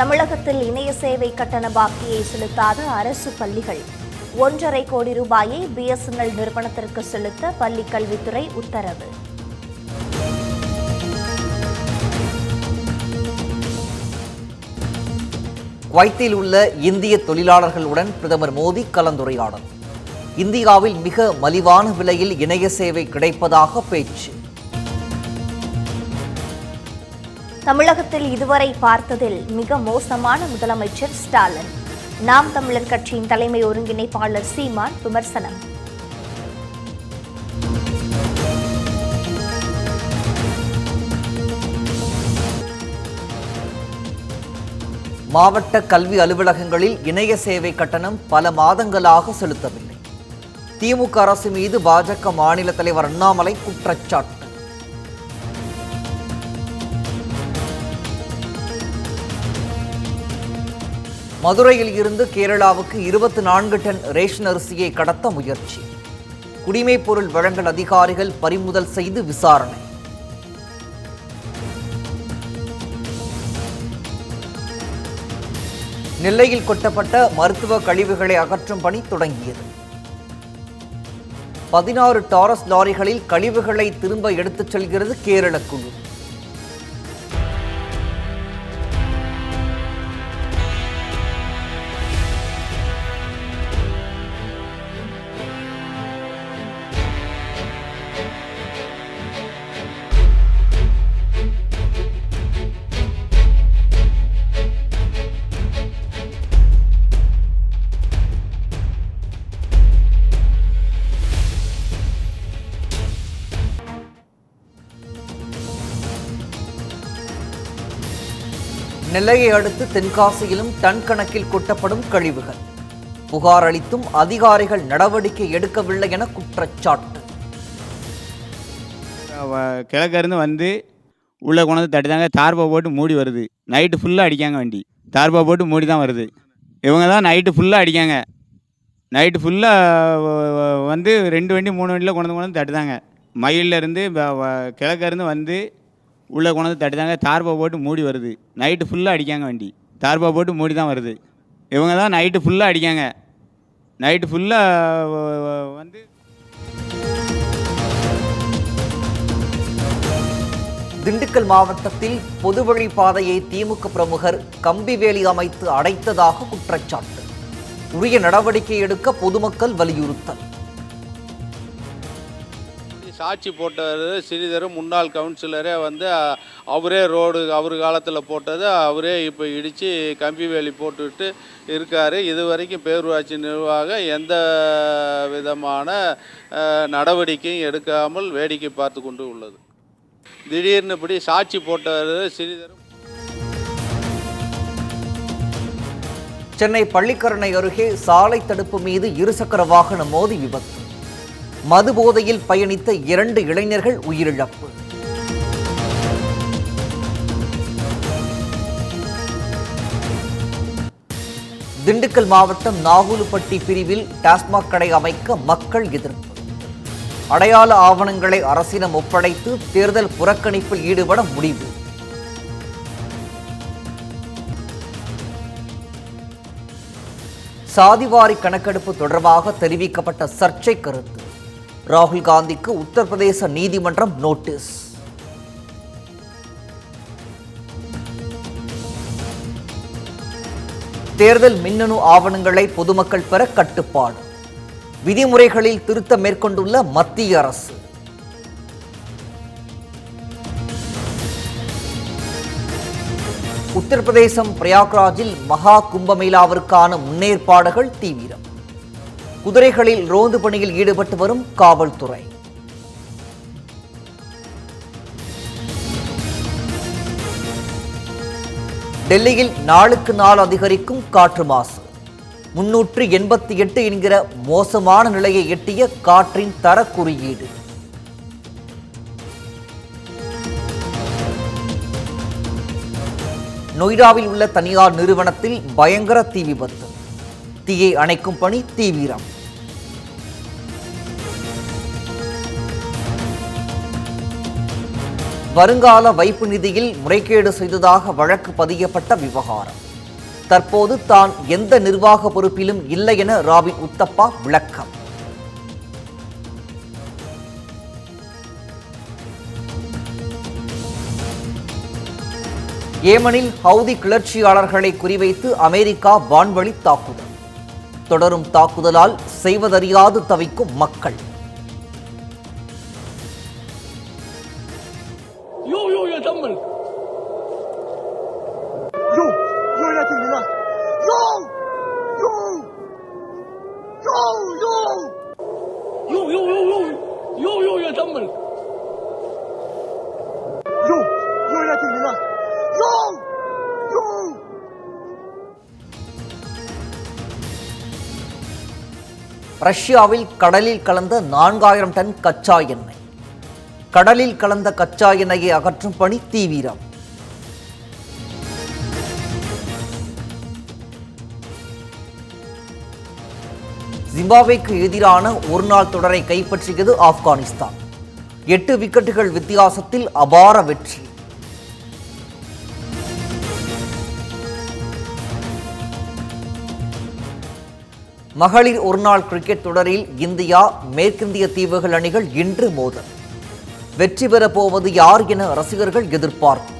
தமிழகத்தில் இணைய சேவை கட்டண பாக்கியை செலுத்தாத அரசு பள்ளிகள் 1.5 கோடி ரூபாயை பிஎஸ்என்எல் நிறுவனத்திற்கு செலுத்த பள்ளிக் கல்வித்துறை உத்தரவு. குவைத்தில் உள்ள இந்திய தொழிலாளர்களுடன் பிரதமர் மோடி கலந்துரையாடல். இந்தியாவில் மிக மலிவான விலையில் இணைய சேவை கிடைப்பதாக பேச்சு. தமிழகத்தில் இதுவரை பார்த்ததில் மிக மோசமான முதலமைச்சர் ஸ்டாலின். நாம் தமிழர் கட்சியின் தலைமை ஒருங்கிணைப்பாளர் சீமான் விமர்சனம். மாவட்ட கல்வி அலுவலகங்களில் இணைய சேவை கட்டணம் பல மாதங்களாக செலுத்தவில்லை. திமுக அரசு மீது பாஜக மாநில தலைவர் அண்ணாமலை குற்றச்சாட்டு. மதுரையில் இருந்து கேரளாவுக்கு 24 டன் ரேஷன் அரிசியை கடத்த முயற்சி. குடிமைப் பொருள் வழங்கல் அதிகாரிகள் பறிமுதல் செய்து விசாரணை. நெல்லையில் கொட்டப்பட்ட மருத்துவ கழிவுகளை அகற்றும் பணி தொடங்கியது. 16 டாரஸ் லாரிகளில் கழிவுகளை திரும்ப எடுத்துச் செல்கிறது கேரள குழு. நெல்லையை அடுத்து தென்காசியிலும் டன் கணக்கில் கொட்டப்படும் கழிவுகள். புகார் அளித்தும் அதிகாரிகள் நடவடிக்கை எடுக்கவில்லை என குற்றச்சாட்டு. கிழக்கிருந்து வந்து உள்ளே கொண்டு தட்டிதாங்க, தார்பா போட்டு மூடி வருது. நைட்டு ஃபுல்லாக அடிக்காங்க வண்டி, தார்பா போட்டு மூடி தான் வருது. இவங்க தான் நைட்டு ஃபுல்லாக அடிக்காங்க. நைட்டு ஃபுல்லாக வந்து 2 வண்டி 3 வண்டியில் கொண்டு தட்டுதாங்க. மயிலிருந்து கிழக்கிருந்து வந்து உள்ளே கொண்டு தட்டிதாங்க, தார்பா போட்டு மூடி வருது. நைட்டு ஃபுல்லாக அடிக்காங்க வண்டி, தார்பா போட்டு மூடி தான் வருது. இவங்க தான் நைட்டு ஃபுல்லாக அடிக்காங்க. நைட்டு ஃபுல்லாக வந்து திண்டுக்கல் மாவட்டத்தில் பொதுவழி பாதையை திமுக பிரமுகர் கம்பிவேலி அமைத்து அடைத்ததாக குற்றச்சாட்டு. உரிய நடவடிக்கை எடுக்க பொதுமக்கள் வலியுறுத்தல். சாட்சி போட்டவர் ஸ்ரீதர் முன்னாள் கவுன்சிலரே வந்து அவரே ரோடு அவர் காலத்தில் போட்டது அவரே இப்போ இடித்து கம்பி வேலி போட்டுக்கிட்டு இருக்கார். இது வரைக்கும் பேரூராட்சி நிர்வாகம் எந்த விதமான நடவடிக்கையும் எடுக்காமல் வேடிக்கை பார்த்து கொண்டு உள்ளது. திடீர்னு இப்படி சாட்சி போட்டவர் ஸ்ரீதர். சென்னை பள்ளிக்கரணை அருகே சாலை தடுப்பு மீது இருசக்கர வாகனம் மோதி விபத்து. மது போதையில் பயணித்த 2 இளைஞர்கள் உயிரிழப்பு. திண்டுக்கல் மாவட்டம் நாகுலுப்பட்டி பிரிவில் டாஸ்மாக் கடை அமைக்க மக்கள் எதிர்ப்பு. அடையாள ஆவணங்களை அரசிடம் ஒப்படைத்து தேர்தல் புறக்கணிப்பில் ஈடுபட முடிவு. சாதிவாரி கணக்கெடுப்பு தொடர்பாக தெரிவிக்கப்பட்ட சர்ச்சை கருத்து. ராகுல் காந்திக்கு உத்தரப்பிரதேச நீதிமன்றம் நோட்டீஸ். தேர்தல் மின்னணு ஆவணங்களை பொதுமக்கள் பெற கட்டுப்பாடு. விதிமுறைகளில் திருத்தம் மேற்கொண்டுள்ள மத்திய அரசு. உத்தரப்பிரதேசம் பிரயாக்ராஜில் மகா கும்பமேளாவிற்கான முன்னேற்பாடுகள் தீவிரம். குதிரைகளில் ரோந்து பணியில் ஈடுபட்டு வரும் காவல்துறை. டெல்லியில் நாளுக்கு நாள் அதிகரிக்கும் காற்று மாசு. 388 என்கிற மோசமான நிலையை எட்டிய காற்றின் தர குறியீடு. நொய்டாவில் உள்ள தனியார் நிறுவனத்தில் பயங்கர தீ விபத்து. தீயை அணைக்கும் பணி தீவிரம். வருங்கால வைப்பு நிதியில் முறைகேடு செய்ததாக வழக்கு பதியப்பட்ட விவகாரம். தற்போது தான் எந்த நிர்வாக பொறுப்பிலும் இல்லை என ராபின் உத்தப்பா விளக்கம். ஏமனில் ஹவுதி கிளர்ச்சியாளர்களை குறிவைத்து அமெரிக்கா வான்வழி தாக்குதல். தொடரும் தாக்குதலால் செய்வதறியாது தவிக்கும் மக்கள். ரஷ்யாவில் கடலில் கலந்த 4000 டன் கச்சா எண்ணெய். கடலில் கலந்த கச்சா எண்ணெயை அகற்றும் பணி தீவிரம். ஜிம்பாப்வேக்கு எதிரான ஒருநாள் தொடரை கைப்பற்றியது ஆப்கானிஸ்தான். 8 விக்கெட்டுகள் வித்தியாசத்தில் அபார வெற்றி. மகளிர் ஒருநாள் கிரிக்கெட் தொடரில் இந்தியா மேற்கிந்திய தீவுகள் அணிகள் இன்று மோதல். வெற்றி பெறப் போவது யார் என ரசிகர்கள் எதிர்பார்ப்பு.